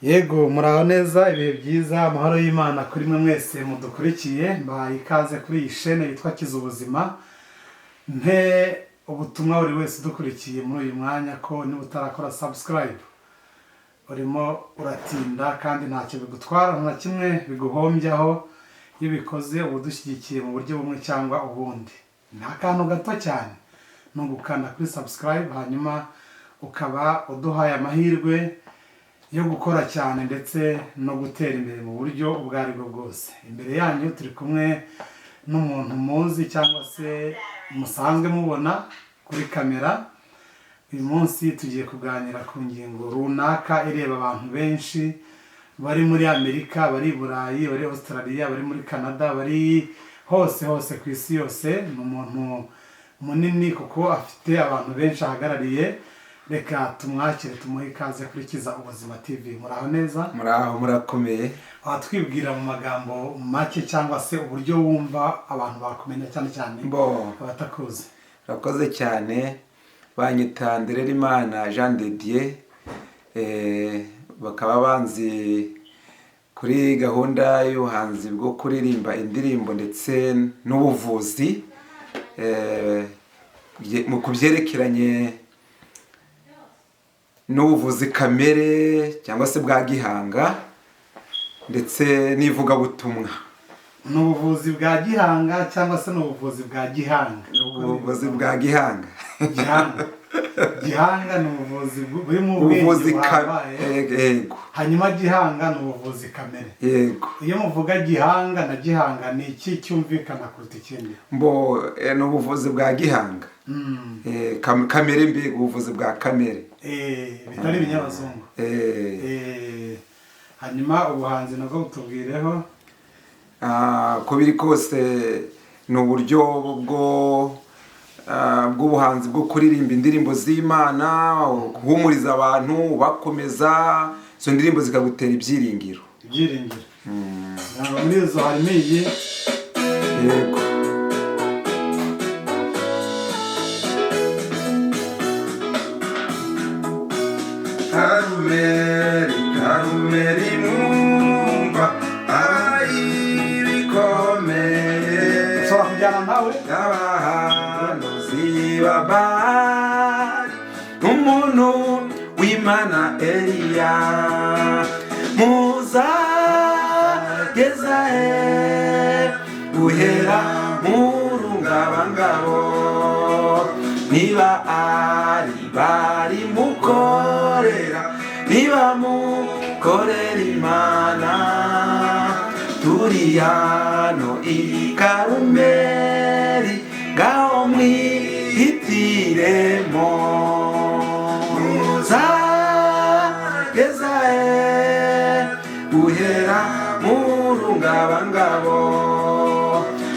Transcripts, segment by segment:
Yego muraho neza ibihe byiza amahoro y'Imana kuri mwe mwese mudukurikiye mbahaye ikaze kuri iyi shene yitwa Kiza Ubuzima. Nte ubutumwa buri wese udukurikiye muri uyu mwanya ko niba utarakora subscribe urimo uratinda kandi ntacyo bigutwara na kimwe biguhombyaho iyo bikoze ubudushyigikiye mu buryo bumwe cyangwa ubundi. Ni akantu gato cyane ni ugukanda kuri subscribe hanyuma ukaba uduhaye amahirwe yo gukora cyane ndetse no gutera imbere mu buryo ubwo ari bwo bwose. Imbere yanyu turi kumwe n'umuntu muzi cyangwa se musanzwe mubona kuri kamera. Uyu munsi tugiye kuganira ku ngingo runaka ireba abantu benshi bari muri Amerika, bari i Burayi, bari Australia, bari muri Canada, bari hose ku isi yose. Ni umuntu munini kuko afite abantu benshi ahagarariye. Reka tumwakire tumuhe ikaze kuri Kiza Ubuzima TV. Muraho neza? Muraho murakomeye. Twibwira mu magambo make cyangwa se uburyo wumva abantu bakumenya cyane cyane abatakuzi. Urakoze cyane. Banyita Ndererimana Jean de Dieu, bakaba banzi kuri gahunda y'ubuhanzi bwo kuririmba indirimbo ndetse n'ubuvuzi mu kubyerekeranye n'ubuvuzi kamere cyangwa se bwa gihanga ndetse n'ivugabutumwa. Ni ubuvuzi bwa gihanga cyangwa se n'ubuvuzi bwa gihanga? Ubuvuzi bwa gihanga. Gihanga ni ubuvuzi buri mu ubuvuzi yego. Hanyuma gihanga ni ubuvuzi kamere. Yego. Iyo muvuga gihanga na gihanga ni iki cyumvikana kuruta ikindi? Ni ubuvuzi bwa gihanga. Kamere mbi ubuvuzi bwa kamere. Bitari ibinyabazungu. Hanyuma ubuhanzi nabwo butubwireho. Ko biri kose ni uburyo bw'ubuhanzi bwo kuririmba indirimbo z'Imana, guhumuriza abantu, bakomeza izo ndirimbo zikagutera ibyiringiro. Ibyiringiro. Muri izo harimo iyi. Yego. Karumeri mwumva ayibikomeye. Ushobora kujyana nawe? Abahanuzi babari n'umuntu w'Imana Eliya muzageza guhera mu rungabangabo niba ari bari mukorera niba mukorera Imana turi hano i Karumeri ngaho mwihitiremo muzageza guhera mu rungabangabo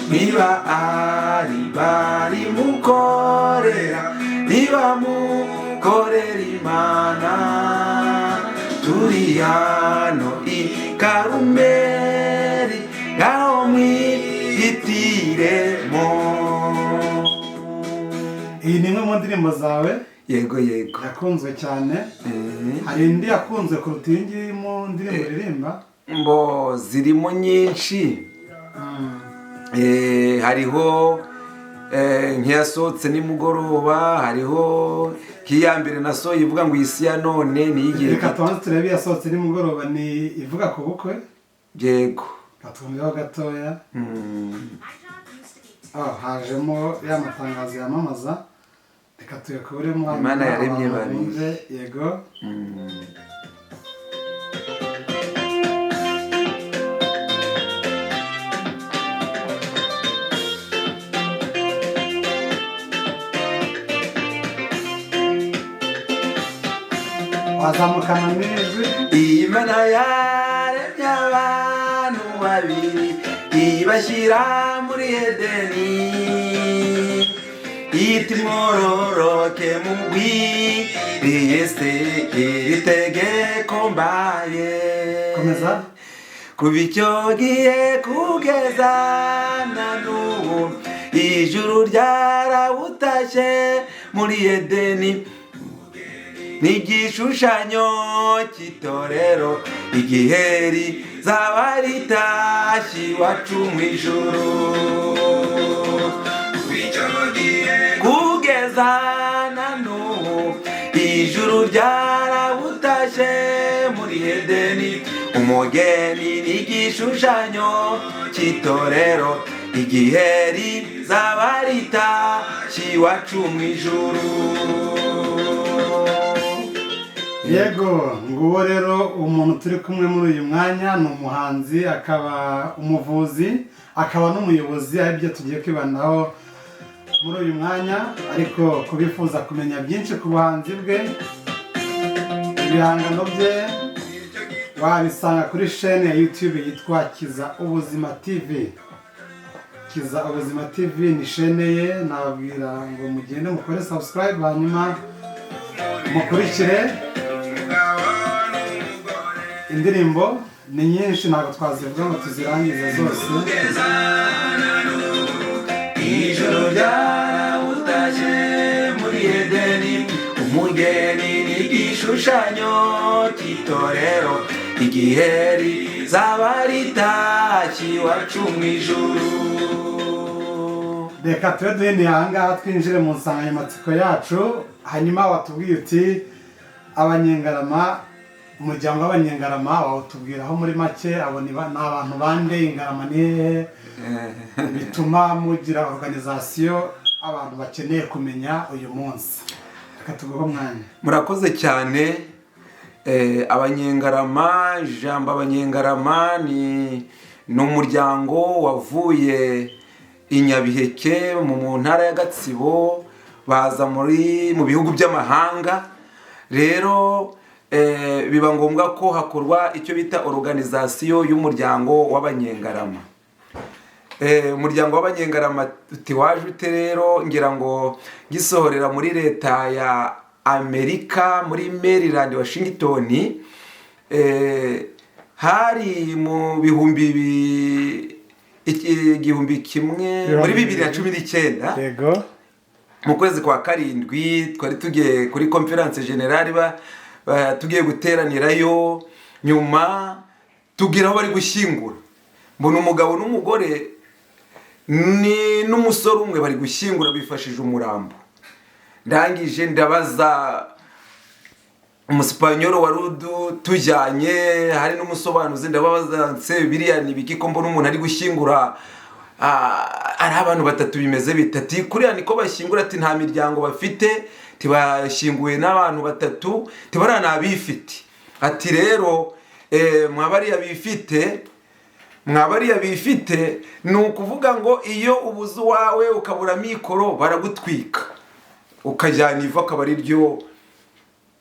niba ari bari mukorera niba mukorera Imana turi hano i Karumeri ngaho mwihitiremo. Iyi ni imwe mu ndirimbo zawe? Yego. Yakunzwe cyane. Hari indi yakunzwe kuruta iyi ngiyi mu ndirimbo uririmba? Zirimo nyinshi. Hariho nk'iyasohotse nimugoroba, hariho nk'iya mbere nasohoye ivuga ngo isi ya none niyigiye. Reka tubanze turebe iyasohotse nimugoroba ni ivuga ku bukwe? Yego. Katwumveho gatoya. Hajemo ya matangazo yamamaza. Reka tuyakuremo. Imana yaremye babiri. Yego. Wazamukana n'ijwi. Imana yaremye abantu babiri ibashyira muri Edeni iti mwororoke mugwiriye se itegeko mbaye. Komeza. Kuva icyo gihe kugeza na n'ubu ijuru ryarawutashye muri Edeni ni igishushanyo cy'itorero igihe rizaba ritashye iwacu mu ijuru. Kugeza na n'ubu ijuru ryarabutashye muri Edeni, umugeni n'igishushanyo cy'itorero igihe rizaba ritashye iwacu mu ijuru. Yego, nguwo rero umuntu turi kumwe muri uyu mwanya ni umuhanzi, akaba umuvuzi, akaba n'umuyobozi, ari byo tugiye kwibanaho muri uyu mwanya. Ariko kubifuza kumenya byinshi ku buhanzi bwe, ibihangano bye wabisanga kuri chaîne ya YouTube yitwa Kiza Ubuzima TV. Kiza Ubuzima TV ni chaîne ye, nababwira ngo mugende mukore subscribe, hanyuma mukurikire. Indirimbo ni nyinshi, ntabwo twazivuga ngo tuzirangize zose. Ijoro ryarabutashye muri Edeni, umugeni n'igishushanyo cy'itorero igihe rizaba ritashye iwacu mu ijuru. Reka tube duhiniye ahangaha twinjire mu nsanganyamatsiko yacu. Hanyuma watubwiye uti Abanyengarama, umuryango w'Abanyengarama wawutubwiraho muri make. Abo ni abantu bande? Ingarama ni hehe? Bituma mugira organisation abantu bakeneye kumenya uyu munsi. Reka tuguhe umwanya. Murakoze cyane. Abanyengarama, ijambo Abanyengarama ni umuryango wavuye i Nyabiheke mu ntara ya Gatsibo, baza mu bihugu by'amahanga. Rero biba ngombwa ko hakorwa icyo bita organisation y'umuryango w'Abanyengarama. Umuryango w'Abanyengarama uti waje ute rero? Ngira ngo gisohorera muri leta ya Amerika, muri Maryland, Washington, hari mu igihumbi kimwe muri 2019. Yego. Mu kwezi kwa karindwi twari tugiye kuri conference generale, tugiye guteranirayo, nyuma tugira aho bari gushyingura, mbona umugabo n'umugore n'umusore umwe bari gushyingura bifashije umurambo. Ndangije ndabaza umusipanyoro wari tujyanye, hari n'umusobanuzi, ndababaza nse biriya ni biki ko mbona umuntu ari gushyingura ari abantu batatu bimeze bitati? Kuriya niko bashyingura? Ati nta miryango bafite, tibashyinguye n'abantu batatu, tibara nabifite. Ati rero mwabariya bifite ni ukuvuga ngo iyo ubuze wawe ukabura mikoro baragutwika, ukajyana ivu akaba ari ryo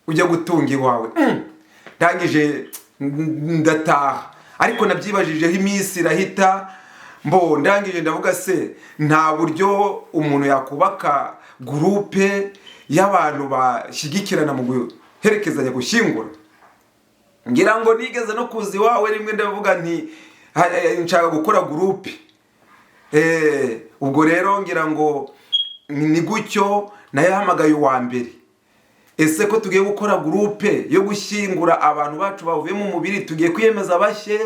ujya gutunga iwawe. Ndangije ndataha, ariko nabyibajijeho iminsi irahita. Ndangije ndavuga se nta buryo umuntu yakubaka groupe y'abantu bashyigikirana mu guherekezanya gushyingura? Ngira ngo nigeze no kuzi wawe rimwe, ndavuga nti nshaka gukora groupe. Ubwo rero ngira ngo ni gutyo nayahamagaye uwa mbere. Ese ko tugiye gukora groupe yo gushyingura abantu bacu bavuye mu mubiri, tugiye kwiyemeza bashye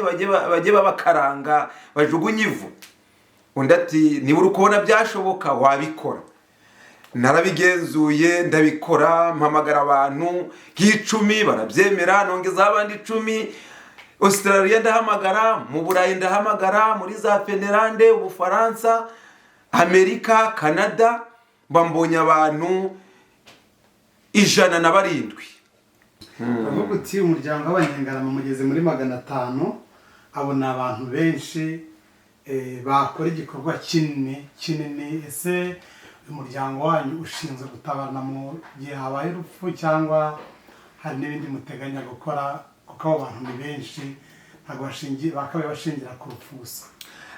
bajye babakaranga bajugunye ivu? Undi ati niba uri kubona byashoboka wabikora. Narabigenzuye ndabikora, mpamagara abantu nk'icumi barabyemera, nongezaho abandi 10. Australia ndahamagara, mu Burayi ndahamagara, muri za Finlande, Ubufaransa, Amerika, Canada, mbonye abantu 107. Bavuga uti umuryango w'Abanyengarama mugeze muri 500. Abo ni abantu benshi bakora igikorwa kinini. Ese umuryango wanyu ushinzwe gutabarana mu gihe habaye urupfu, cyangwa hari n'ibindi muteganya gukora? Kuko abo bantu ni benshi, ntabwo bakabaye bashingira ku rupfu gusa.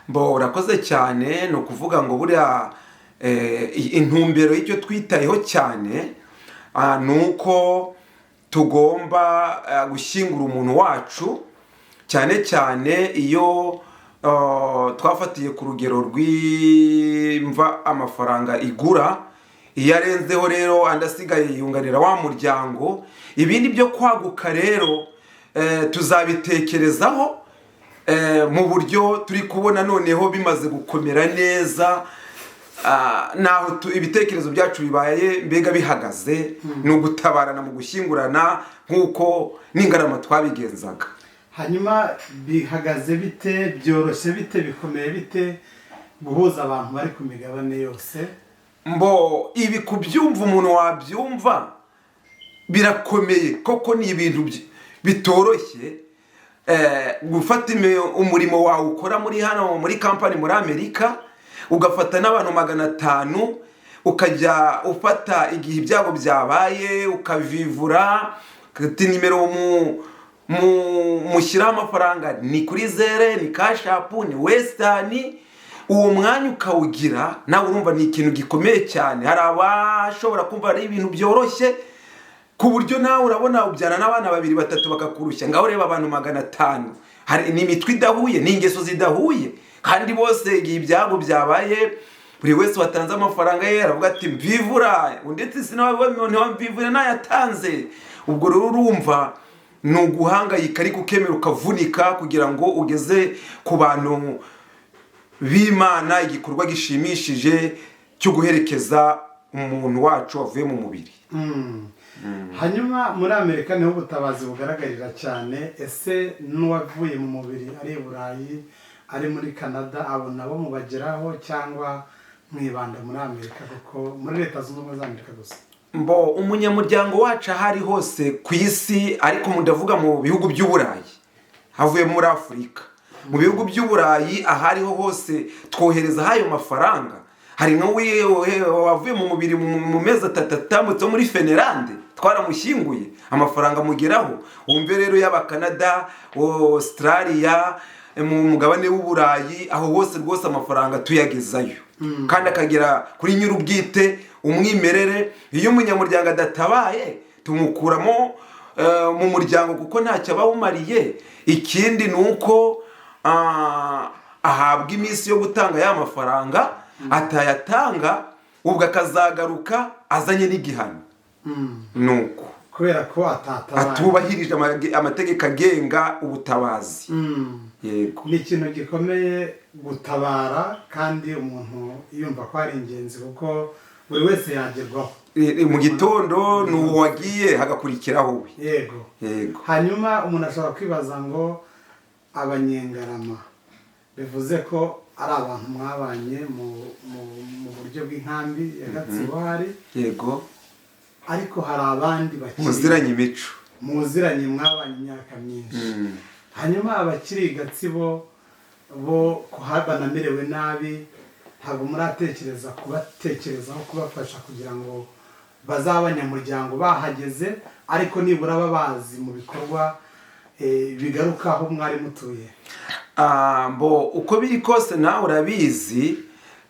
Urakoze cyane. Ni ukuvuga ngo buriya intumbero y'icyo twitayeho cyane ni uko tugomba gushyingura umuntu wacu, cyane cyane iyo twafatiye ku rugero rw'imva amafaranga igura. iyo arenzeho rero andi asigaye yunganira wa muryango. Ibindi byo kwaguka rero tuzabitekerezaho mu buryo turi kubona noneho bimaze gukomera neza, naho ibitekerezo byacu bibaye mbega bihagaze, ni ugutabarana mu gushyingurana nk'uko n'Ingarama twabigenzaga. hanyuma bihagaze bite, byoroshye bite, bikomeye bite guhuza abantu bari ku migabane yose? Ibi kubyumva umuntu wabyumva birakomeye koko, ni ibintu bitoroshye. Gufata umurimo wawe ukora muri kampani muri Amerika, ugafata n'abantu 500, ukajya ufata igihe ibyago byabaye ukavivura, ati nimero mushyiraho amafaranga ni kuri Zelle, ni Cash App, ni Western, uwo mwanya ukawugira nawe urumva ni ikintu gikomeye cyane. Hari abashobora kumva ari ibintu byoroshye ku buryo nawe urabona ubyana n'abana 2 3 bakakurushya, ngaho reba abantu 500, hari n'imitwe idahuye, n'ingeso zidahuye, kandi bose igihe ibyago byabaye buri wese watanze amafaranga ye aravuga ati mvivura, ndetse sinawe ntiwamvivura nayatanze. Ubwo rero urumva ni uguhangayika ariko ukemera ukavunika kugira ngo ugeze ku bantu b'Imana igikorwa gishimishije cyo guherekeza umuntu wacu wavuye mu mubiri. Hanyuma muri Amerika niho ubutabazi bugaragarira cyane. Ese n'uwavuye mu mubiri ari i Burayi, ari muri Canada, abo nabo mubageraho cyangwa mwibanda muri Amerika, kuko muri Leta Zunze Ubumwe za Amerika gusa? Umunyamuryango wacu ahari hose ku isi, ariko ndavuga mu bihugu by'Uburayi, havuye muri Afurika, mu bihugu by'Uburayi ahariho hose twohereza hayo mafaranga. Hari wavuye mu mubiri mu mezi 3 atambutse muri Finland, twaramushyinguye, amafaranga mugeraho. Wumve rero y'aba Canada, Australia, mu mugabane w'Uburayi, aho hose rwose amafaranga tuyagezayo, kandi akagera kuri nyir'ubwite umwimerere. Iyo umunyamuryango adatabaye tumukuramo mu muryango kuko ntacyo abawumariye. Ikindi ni uko ahabwa iminsi yo gutanga ya mafaranga, atayatanga ubwo akazagaruka azanye n'igihano, nuko kubera ko atubahirije amategeko agenga ubutabazi. Yego, ni ikintu gikomeye gutabara, kandi umuntu yumva ko ari ingenzi kuko buri wese yagerwaho. Mu gitondo n'uwo wagiye hagakurikiraho we. Yego. Hanyuma umuntu ashobora kwibaza ngo Abanyengarama bivuze ko ari abantu mwabanye mu buryo bw'inkambi ya Gatsibo hari? Yego. Ariko hari abandi bakiri muziranye imico, muziranye mwabanye imyaka myinshi. Hanyuma abakiri Gatsibo bo banamerewe nabi, ntabwo muratekereza kubatekerezaho kubafasha kugira ngo bazaba abanyamuryango bahageze, ariko nibura babazi mu bikorwa bigaruka aho mwari mutuye? Uko biri kose nawe urabizi,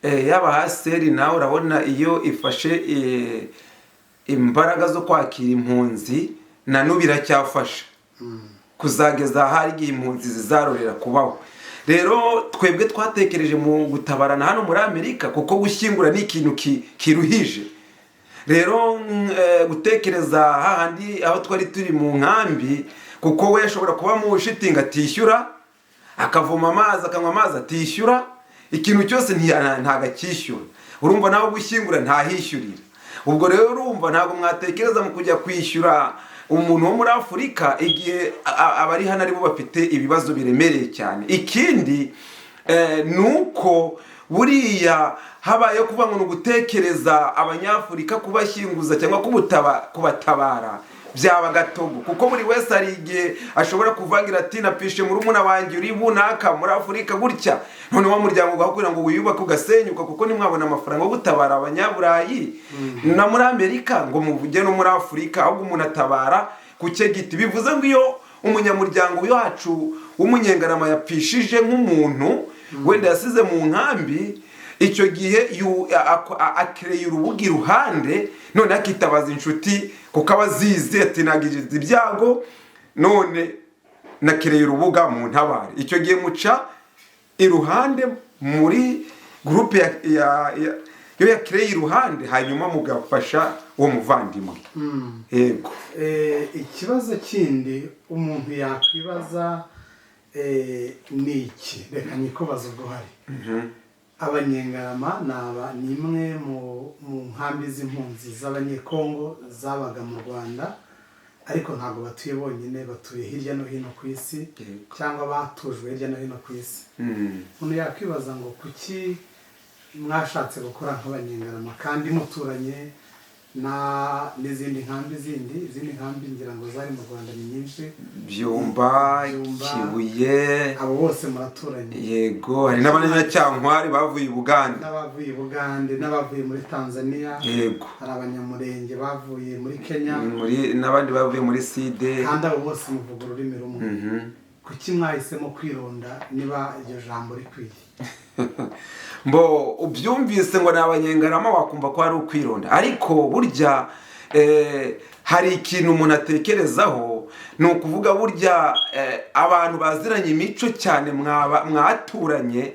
yaba haseri nawe urabona iyo ifashe imbaraga zo kwakira impunzi, na n'ubu iracyafasha kuzageza ahari igihe impunzi zizarorera kubaho. Rero twebwe twatekereje mu gutabarana hano muri Amerika, kuko gushyingura ni ikintu kiruhije. Rero gutekereza hahandi aho twari turi mu nkambi, kuko we ashobora kuba mu shitingi atishyura, akavoma amazi akanywa amazi atishyura, ikintu cyose ntagacyishyura. Urumva nawe gushyingura ntahishyurira. Ubwo rero urumva ntabwo mwatekereza mu kujya kwishyura umuntu wo muri Afurika igihe abari hano aribo bafite ibibazo biremereye cyane. Ikindi nuko buriya habaye kuvuga ngo gutekereza Abanyafurika kubashyinguza cyangwa kubatabara byaba gatogo, kuko buri wese ari igihe ashobora kuvangira ati napishe muri umuna wanjye uri bunaka muri Afurika gutya, none wa muryango ugakora ngo wiyubake ugasenyuka kuko nimwabona amafaranga yo gutabara Abanyaburayi na muri Amerika ngo muvuge no muri Afurika, ahubwo umuntu atabara ku cyegiti. Bivuze ngo iyo umunyamuryango wacu w'Umunyengarama yapfishije nk'umuntu wenda yasize mu nkambi, icyo gihe akereye urubuga iruhande, none akitabaza inshuti kuko abazizi ati nagize ibyago, none nakereye urubuga mu ntabare. Icyo gihe muca iruhande muri groupe yo yakireye iruhande hanyuma mugafasha uwo muvandimwe. Yego. Ikibazo kindi umuntu yakwibaza ni iki, reka nyikubaza ubwo hari. Abanyengarama ni imwe mu nkambi z'impunzi z'abanyekongo zabaga mu Rwanda, ariko ntabwo batuye bonyine, batuye hirya no hino ku isi cyangwa batujwe hirya no hino ku isi. Umuntu yakwibaza ngo kuki mwashatse gukora nk'abanyengarama kandi muturanye n'izindi nkambi ngira ngo zari mu Rwanda ni nyinshi, Byumba, Kibuye, abo bose muraturanye. Yego, hari n'abanyacyankwari bavuye i Bugande, n'abavuye muri Tanzania. Yego, hari abanyamurenge bavuye muri Kenya, n'abandi bavuye muri Side, kandi abo bose muvuga ururimi rumwe. Kuki mwahisemo kwironda niba iryo jambo rikwiye? Mbo ubyumvise ngo ni abanyengarama wakumva ko ari ukwironda, ariko burya hari ikintu umuntu atekerezaho, ni ukuvuga burya abantu baziranye imico cyane mwaturanye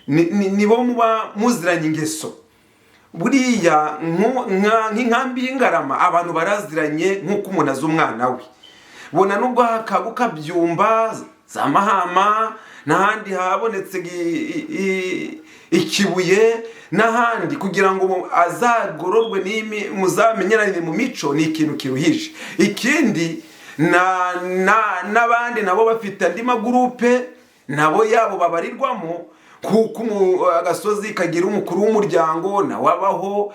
nibo muba muziranye ingeso. Buriya nk'inkambi y'Ingarama abantu baraziranye nk'uko umuntu azi umwana we. Bona nubwo hakaguka Byumba, za Mahama, n'ahandi habonetse Ikibuye n'ahandi, kugira ngo azagororwe muzamenyerane mu mico, ni ikintu kiruhije. Ikindi n'abandi nabo bafite andi magurupe nabo yabo babarirwamo, kuko agasozi kagira umukuru w'umuryango nawe abaho.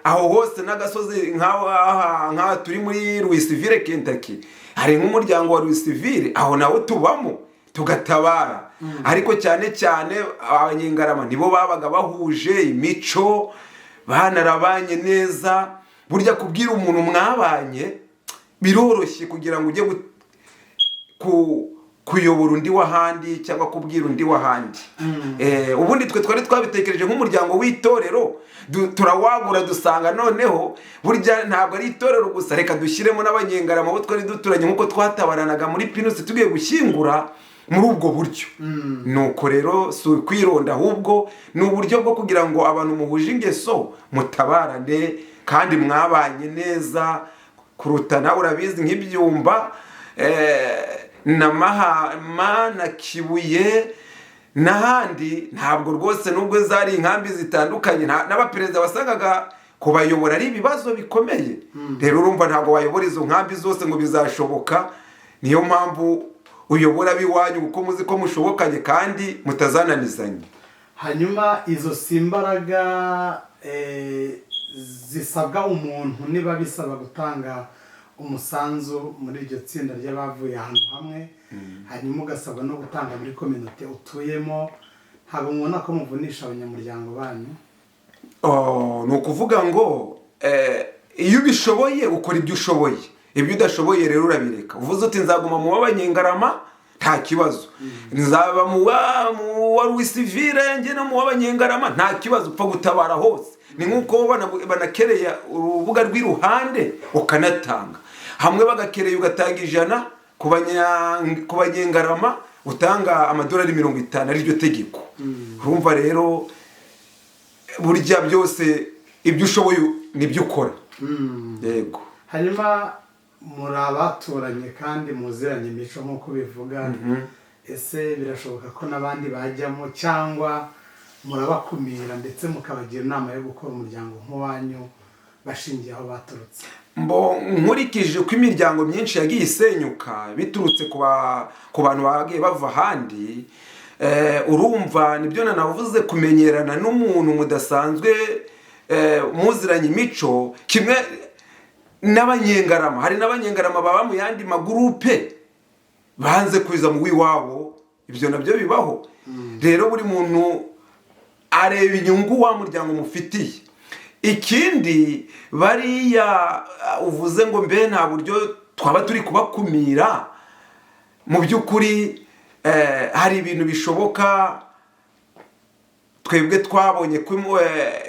Aho hose n'agasozi nk'aha turi muri Louisville, Kentucky, hari nk'umuryango wa Louisville, aho nawo tubamo tugatabara. Ariko cyane cyane abanyengarama nibo babaga bahuje imico, banarabanye neza. Burya kubwira umuntu mwabanye biroroshye kugira ngo ujye kuyobora undi w'ahandi cyangwa kubwira undi w'ahandi. Ubundi twe twari twabitekereje nk'umuryango w'itorero, turawagura dusanga noneho burya ntabwo ari itorero gusa, reka dushyiremo n'abanyengarama bo twari duturanye nk'uko twatabaranaga muri Pinusi tugiye gushyingura muri ubwo buryo. Nuko rero si ukwironda, ahubwo ni uburyo bwo kugira ngo abantu muhuje ingeso mutabarane kandi mwabanye neza kuruta. Nawe urabizi nk'Ibyumba na Mahama na Kibuye n'ahandi, ntabwo rwose nubwo zari inkambi zitandukanye, n'abaperezida wasangaga kubayobora ari ibibazo bikomeye. Rero urumva ntabwo wayobora izo nkambi zose ngo bizashoboka. Niyo mpamvu uyobora biwanyu uko muzi ko mushobokanye kandi mutazananizanye. Hanyuma izo simbaraga zisabwa umuntu, niba bisaba gutanga umusanzu muri iryo tsinda ry'abavuye ahantu hamwe, hanyuma ugasabwa no gutanga muri community utuyemo, ntabwo mubona ko muvunisha abanyamuryango banyu? Ni ukuvuga ngo iyo ubishoboye ukora ibyo ushoboye, ibyo udashoboye rero urabireka. Uvuze uti nzaguma mu w'abanyengarama nta kibazo, nzaba mu wa Louisville njye no mu w'abanyengarama nta kibazo, upfa gutabara hose. Ni nk'uko banakereye urubuga rw'iruhande ukanatanga hamwe, bagakereye ugatanga 100, ku banyengarama utanga amadolari 50, ari ryo tegeko. Urumva rero burya byose ibyo ushoboye nibyo ukora. Yego. Hanyuma muri abaturanye kandi muziranye imico nk'uko bivuga, ese birashoboka ko n'abandi bajyamo cyangwa murabakumira ndetse mukabagira inama yo gukora umuryango nk'uwanyu bashingiye aho baturutse? Nkurikije uko imiryango myinshi yagiye isenyuka biturutse ku bantu bagiye bava ahandi, urumva nibyo nanavuze, kumenyerana n'umuntu mudasanzwe muziranye imico kimwe. N'abanyengarama, hari n'abanyengarama baba mu yandi magurupe banze kuza mu w'iwabo, ibyo nabyo bibaho. Rero buri muntu areba inyungu wa muryango mufitiye. Ikindi bariya uvuze ngo mbe nta buryo twaba turi kubakumira, mu by'ukuri hari ibintu bishoboka. Twebwe twabonye ko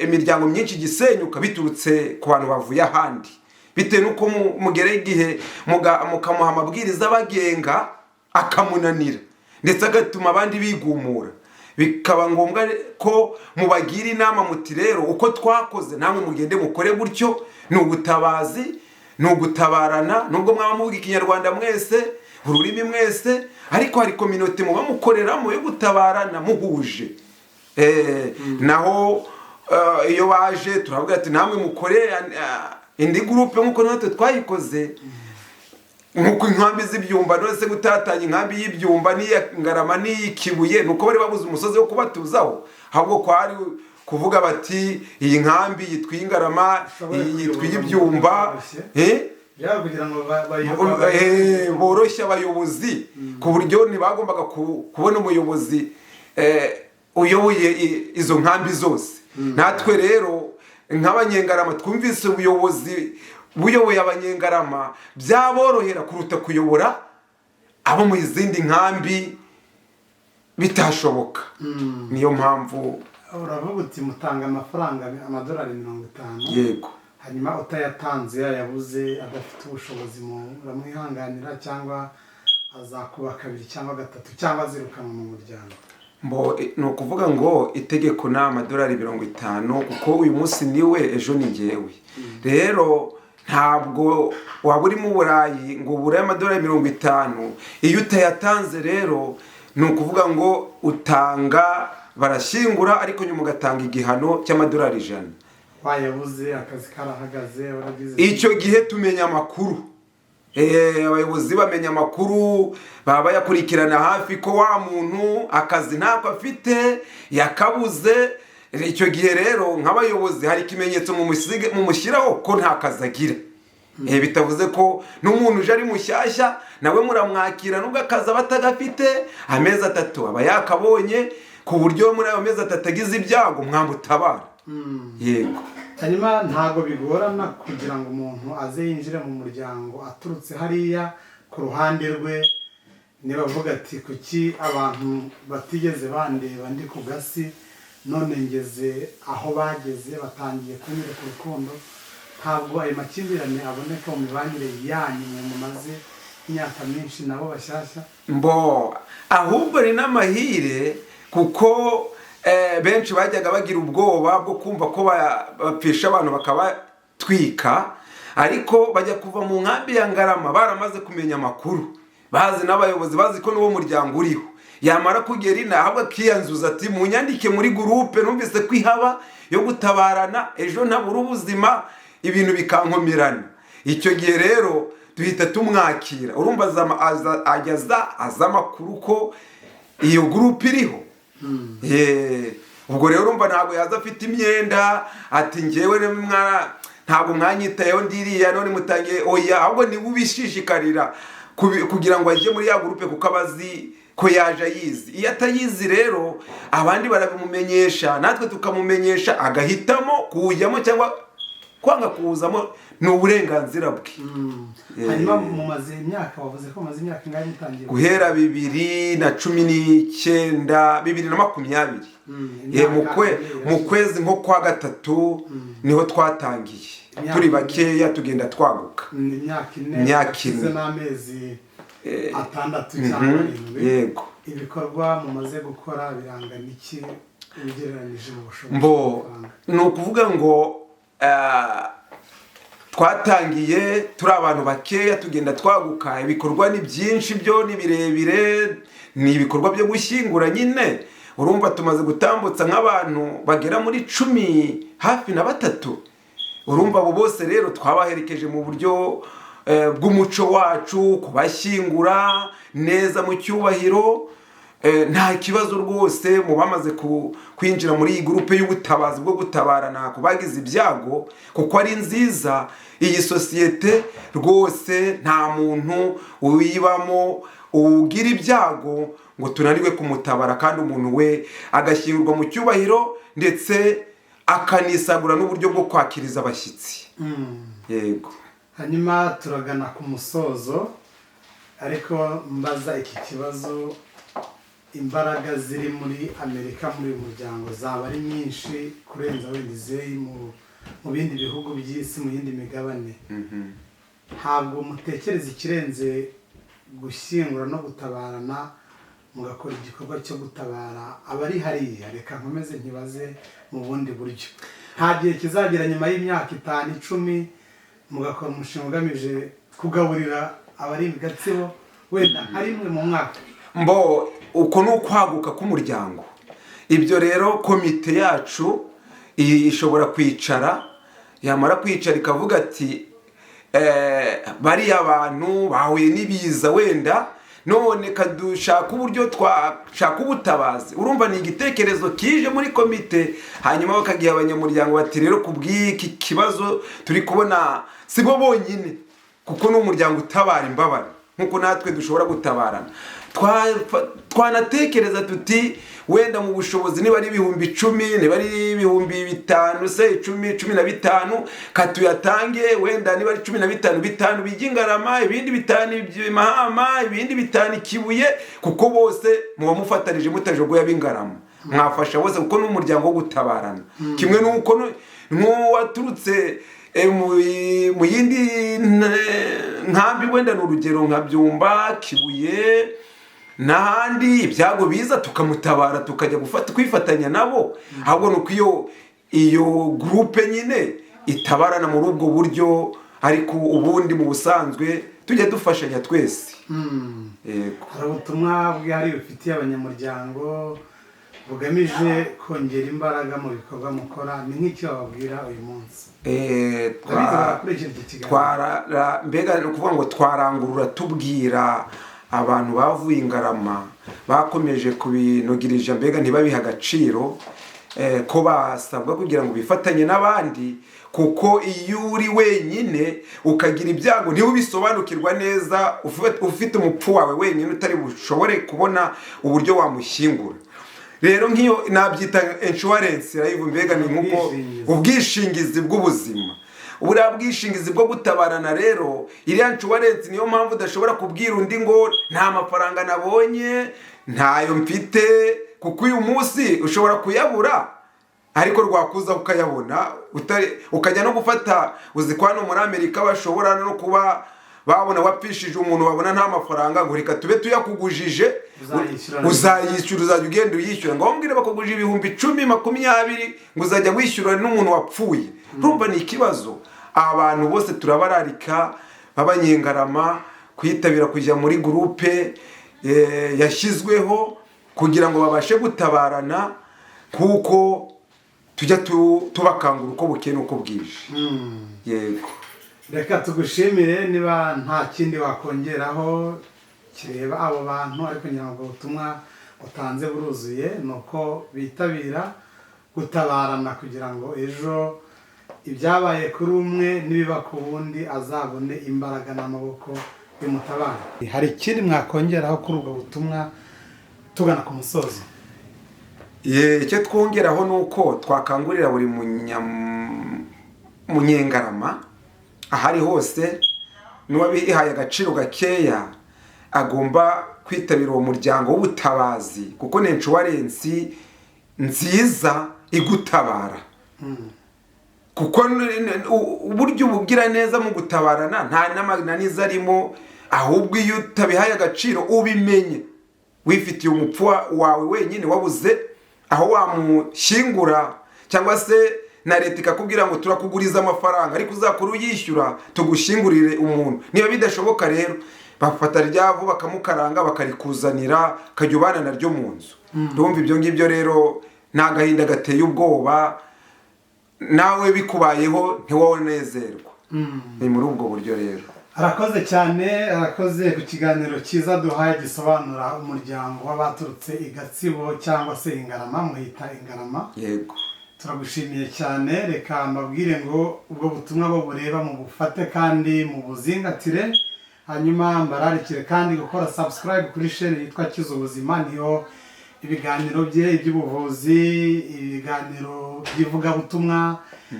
imiryango myinshi gisenyuka biturutse ku bantu bavuye ahandi, bitewe nuko mugere igihe mukamuha amabwiriza abagenga akamunanira ndetse agatuma abandi bigumura. bikaba ngombwa ko mubagira inama muti rero uko twakoze namwe mugende mukore gutyo. Ni ubutabazi, ni ugutabarana, nubwo mwaba muvuga ikinyarwanda mwese, ururimi mwese, ariko hari community muba mukoreramo yo gutabarana muhuje. Naho iyo baje turavuga ati namwe mukore indi groupe nkuko natwe twayikoze, nkuko inkambi z'ibyumba none se gutatanya inkambi y'ibyumba n'Ingarama n'Ikibuye nuko bari babuze umusozi wo kubatuzaho, ahubwo kwari kuvuga bati iyi nkambi yitwa Ingarama, yitwa Ibyumba, kugira ngo boroshya abayobozi ku buryo ntibagombaga kubona umuyobozi uyoboye izo nkambi zose. Natwe rero nk'abanyengarama twumvise ubuyobozi buyoboye abanyengarama byaborohera kuruta kuyobora abo mu izindi nkambi bitashoboka. Niyo mpamvu uravuga uti mutanga amafaranga $50. Yego. Hanyuma utayatanze yayabuze adafite ubushobozi muramwihanganira cyangwa azakuba 2 cyangwa 3 cyangwa azirukanwa mu muryango. Ni ukuvuga ngo itegeko ni $50 kuko uyu munsi niwe ejo ni njyewe. Rero ntabwo waba uri mu Burayi ngo ubure $50. Iyo utayatanze rero ni ukuvuga ngo utanga barashyingura ariko nyuma ugatanga igihano $100. Wayabuze akazi karahagaze waragize. Icyo gihe tumenya amakuru. Abayobozi bamenya amakuru baba bayakurikirana hafi ko wa muntu akazi ntako afite yakabuze. Icyo gihe rero nk'abayobozi hari ikimenyetso mumushyiraho ko nta kazi agira. Bitavuze ko n'umuntu uje ari mushyashya nawe muramwakira nubwo akazi batagafite amezi 3 aba yakabonye ku buryo muri ayo mezi 3 agize ibyago mwamutabara. Yego. Hanyuma ntago bigorana kugira ngo umuntu aze yinjire mu muryango aturutse hariya ku ruhande rwe, niba bavuga ati kuki abantu batigeze bandeba ndi ku gasi none ngeze aho bageze batangiye kunyura ku rukundo. Ntabwo ayo makimbirane aboneka mu mibanire yanyu mumaze imyaka myinshi nabo bashyashya. Ahubwo ni n'amahire kuko benshi bajyaga bagira ubwoba bwo kumva ko bapfisha abantu bakabatwika, ariko bajya kuva mu nkambi ya Ngarama baramaze kumenya amakuru, bazi n'abayobozi bazi ko n'uwo muryango uriho. Yamara kugera ina ahubwo akiyanzuza ati munyandike muri groupe numvise ko ihaba yo gutabarana ejo ntabura ubuzima ibintu bikankomerana. Icyo gihe rero duhita tumwakira, urumva aza amakuru ko iyo groupe iriho. Ubwo rero urumva ntabwo yaza afite imyenda ati njyewe ntabwo mwanyitayeho ndiriya none mutangiye oya, ahubwo ni ubishishikarira kugira ngo ajye muri ya groupe kuko abazi ko yaje ayizi. Iyo atayizi rero abandi barabimumenyesha, natwe tukamumenyesha agahitamo kuwujyamo cyangwa kwanga kuwuzamo, ni uburenganzira bwe. Hanyuma mumaze imyaka, wavuze ko mumaze imyaka ingahe mutangiye? Guhera 2019 2020 mu kwezi nko kwa 3 niho twatangiye turi bakeya tugenda twaguka. Imyaka 4 n'amezi 6 cyangwa 7. Yego. Ibikorwa mumaze gukora birangana iki ugereranije ubushobozi? Ni ukuvuga ngo twatangiye turi abantu bakeya tugenda twaguka. Ibikorwa ni byinshi, byo ni birebire, ni ibikorwa byo gushyingura nyine. Urumva tumaze gutambutsa nk'abantu bagera muri 10 hafi na 3. Urumva abo bose rero twabaherekeje mu buryo bw'umuco wacu, kubashyingura neza mu cyubahiro. Nta kibazo rwose mu bamaze kwinjira muri iyi groupe y'ubutabazi bwo gutabarana ku bagize ibyago, kuko ari nziza iyi sosiyete rwose. Nta muntu uyibamo ugira ibyago ngo tunaniwe kumutabara, kandi umuntu we agashyingurwa mu cyubahiro ndetse akanisagura n'uburyo bwo kwakiriza abashyitsi. Yego. Hanyuma turagana ku musozo, ariko mbaza iki kibazo: imbaraga ziri muri Amerika muri uyu muryango zaba ari nyinshi kurenza wenda iziri mu bindi bihugu by'isi, mu yindi migabane. Ntabwo mutekereza ikirenze gushyingura no gutabarana mugakora igikorwa cyo gutabara abari hariya. Reka nkomeze nkibaze mu bundi buryo, nta gihe kizagera nyuma y'imyaka 5-10 mugakora umushinga ugamije kugaburira abari mu Gatsibo wenda ari mwe mu mwaka? Uko ni ukwaguka k'umuryango. Ibyo rero komite yacu ishobora kwicara, yamara kwicara ikavuga ati bariya abantu bahuye n'ibiza wenda none kadushaka uburyo twashaka ubutabazi. Urumva ni igitekerezo kije muri komite, hanyuma bakagiha abanyamuryango bati rero kubw'iki kibazo turi kubona si bo bonyine, kuko n'umuryango utabara imbabare nkuko natwe dushobora gutabarana. Twanatekereza tuti wenda mu bushobozi niba ari 10,000 niba ari 5,000 se 10,15 katuyatange, wenda niba ari 15 bij'Ingarama, ibindi 5 Mahama, ibindi 5 Kibuye, kuko bose muba mufatanije mutajogoya b'Ingarama, mwafasha bose kuko n'umuryango wo gutabarana. Kimwe nuko waturutse mu yindi nkambi wenda n'urugero nka Byumba, Kibuye n'ahandi, ibyago biza tukamutabara tukajya kwifatanya nabo. Ahubwo nuko iyo groupe nyine itabarana muri ubwo buryo, ariko ubundi mu busanzwe tujya dufashanya twese. Yego. Hari ubutumwa bwihariye ufitiye abanyamuryango bugamije kongera imbaraga mu bikorwa mukora, ni nk'iki wababwira uyu munsi? Mbega ni ukuvuga ngo twarangurura tubwira abantu bavuye Ingarama bakomeje kubinogirija, mbega ntibabiha agaciro, ko basabwa kugira ngo bifatanye n'abandi, kuko iyo uri wenyine ukagira ibyago ntibubisobanukirwa neza, ufite umupfu wawe wenyine utari bushobore kubona uburyo wamushyingura. Rero nk'iyo nabyita insurance live, mbega ni nkuko ubwishingizi bw'ubuzima. Ubura bwishingizi bwo gutabarana rero, iriya insurance niyo mpamvu udashobora kubwira undi ngo nta mafaranga nabonye, ntayo mfite, kuko uyu munsi ushobora kuyabura ariko rwakuza ukayabona, ukajya no gufata, uzi ko hano muri Amerika bashobora no kuba babona wapfishije umuntu babona nta mafaranga, ngo reka tube tuyakugujije uzayishyura, uzajya ugenda uyishyura, ngo mbwire bakuguje 10,000, 20 ngo uzajya wishyura n'umuntu wapfuye. Urumva ni ikibazo. Abantu bose turabararika b'Abanyengarama kwitabira kujya muri groupe yashyizweho kugira ngo babashe gutabarana, kuko tujya tubakangura uko bukeye n'uko bwije. Yego. Reka tugushimire, niba nta kindi wakongeraho kireba abo bantu, ariko nyirango ubutumwa utanze buruzuye, nuko bitabira gutabarana kugira ngo ejo ibyabaye kuri umwe nibiba ku wundi azabone imbaraga n'amaboko bimutabara. Hari ikindi mwakongeraho kuri ubwo butumwa tugana ku musozi? Icyo twongeraho nuko twakangurira buri munyengarama ahari hose n'uwabihaye agaciro gakeya agomba kwitabira uwo muryango w'ubutabazi, kuko ni insurance nziza igutabara. Kuko uburyo ubugira neza mu gutabarana nta n'amananiza arimo, ahubwo iyo utabihaye agaciro ubimenye, wifitiye umupfu wawe wenyine wabuze aho wamushyingura, cyangwa se na leta ikakubwira ngo turakuguriza amafaranga ariko uzakora uyishyura tugushyingurire umuntu. Niba bidashoboka rero bafata ryavu bakamukaranga bakarikuzanira, kajya ubana naryo mu nzu. Ndumva ibyo ngibyo rero nta gahinda gateye ubwoba, nawe bikubayeho ntiwonezerwa. Ni muri ubwo buryo rero. Arakoze cyane, arakoze ku kiganiro cyiza duhaye gisobanura umuryango w'abaturutse i Gatsibo cyangwa se Ingarama, muhita Ingarama. Yego. Turagushimiye cyane. Reka mbabwire ngo ubwo butumwa bwo bureba mu bufate kandi mu buzingatire, hanyuma mbararikire kandi gukora subscribe kuri chaîne yitwa Kiza Ubuzima, niho ibiganiro bye iby'ubuvuzi, ibiganiro by'ivugabutumwa,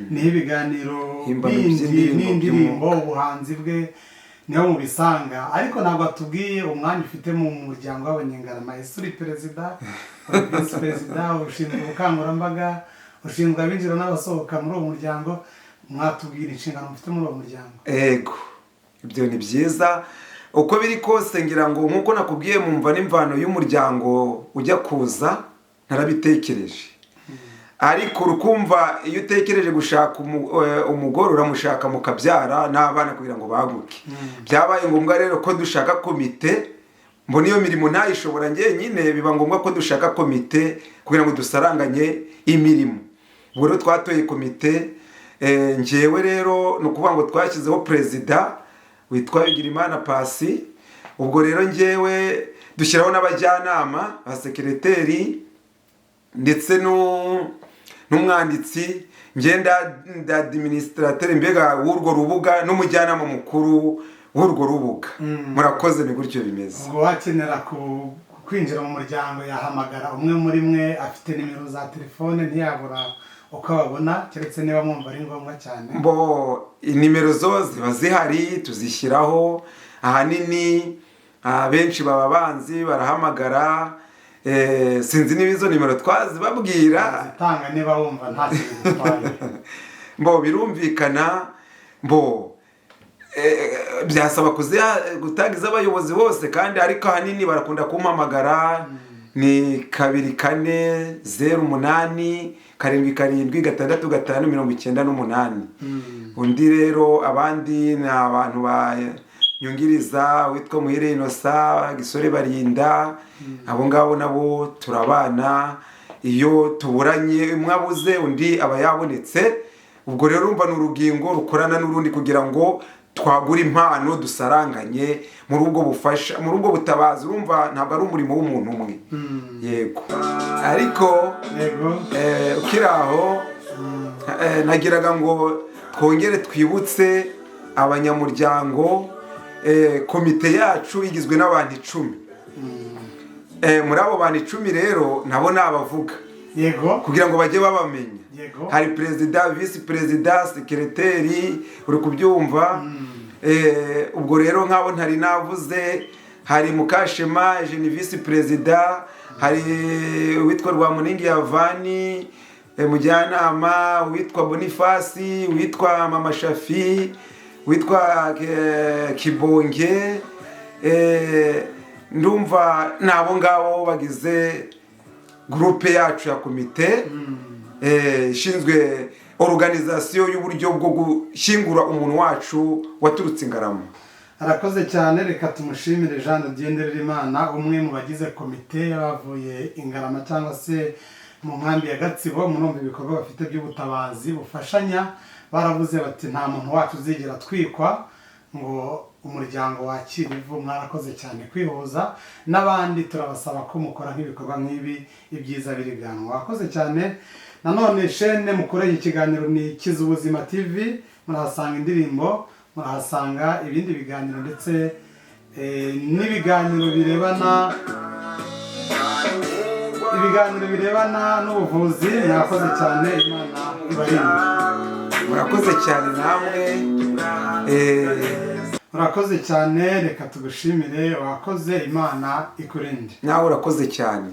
niho ibiganiro n'indirimbo, ubuhanzi bwe niho mubisanga. Ariko ntabwo atubwiye umwanya ufite mu muryango w'Abanyengarama. Ese uri perezida, visi perezida, ushinzwe ubukangurambaga, ushinzwe abinjira n'abasohoka muri uwo muryango? Mwatubwira inshingano mufite muri uwo muryango. Yego, ibyo ni byiza. uko biri kose ngira ngo nk'uko nakubwiye mu mva n'imvano y'umuryango ujya kuza narabitekereje, ariko urukumva iyo utekereje gushaka umugore uramushaka mukabyara n'abana kugira ngo baguke. Byabaye ngombwa rero ko dushaka komite, mbona iyo mirimo ntayishobora njyenyine, biba ngombwa ko dushaka komite kugira ngo dusaranganye imirimo. Ubwo rero twatoye komite, njyewe rero ni ukuvuga ngo twashyizeho perezida witwa Bigirimana Pasi. Ubwo rero njyewe dushyiraho n'abajyanama ba sekereteri ndetse n'umwanditsi, ngenda administrateur mbega w'urwo rubuga n'umujyanama mukuru w'urwo rubuga. Murakoze, ni gutyo bimeze. Ubwo wakenera kwinjira mu muryango yahamagara umwe muri mwe, afite nimero za telefone ntiyabura uko babona, keretse niba mwumva ari ngombwa cyane. Nimero zo ziba zihari, tuzishyiraho. Ahanini benshi baba banzi barahamagara, sinzi niba izo nimero twazibabwira, zitanga niba wumva nta kintu bitwaye. Birumvikana, byasaba gutanga iz'abayobozi bose, kandi ariko ahanini barakunda kumpamagara, ni 2408 undi rero abandi ni abantu banyungiriza, witwa Muhire Innocent, Gisore Barinda, abo ngabo nabo turabana. Iyo tuburanye umwe abuze undi aba yabonetse. Ubwo rero urumva ni urugingo rukorana n'urundi kugira ngo twagura impano dusaranganye muri ubwo bufasha, muri ubwo butabazi. Urumva ntabwo ari umurimo w'umuntu umwe. Yego, ariko ukiri aho nagiraga ngo twongere twibutse abanyamuryango, komite yacu igizwe n'abantu 10. Muri abo bantu 10 rero nabo nabavuga, yego, kugira ngo bajye babamenya. Hari perezida, visi perezida, sekereteri, uri kubyumva. Ubwo rero nk'abo ntari navuze, hari Mukashema Eugenie visi perezida, hari witwa Rwamuningi Yavani mujyanama, witwa Bonifasi, witwa Mama Shafi, witwa Kibonge. Ndumva nabo ngabo bagize groupe yacu ya komite ishinzwe organisation y'uburyo bwo gushyingura umuntu wacu waturutse Ingarama. Arakoze cyane, reka tumushimire Jean de Dieu Ndererimana, umwe mu bagize komite y'abavuye Ingarama cyangwa se mu nkambi ya Gatsibo. Murumva ibikorwa bafite by'ubutabazi bufashanya. Baravuze bati nta muntu wacu uzigera twikwa ngo umuryango wakira ivu. Mwarakoze cyane kwihuza n'abandi, turabasaba ko mukora nk'ibikorwa nk'ibi, ibyiza biriganwa. Wakoze cyane. Nanone chaîne mukoreye ikiganiro ni Kiza Ubuzima TV, murahasanga indirimbo, murahasanga ibindi biganiro ndetse n'ibiganiro birebana n'ubuvuzi. Murakoze cyane, Imana ibarinde. Murakoze cyane namwe. Murakoze cyane, reka tugushimire. Wakoze, Imana ikurinde. Nawe urakoze cyane.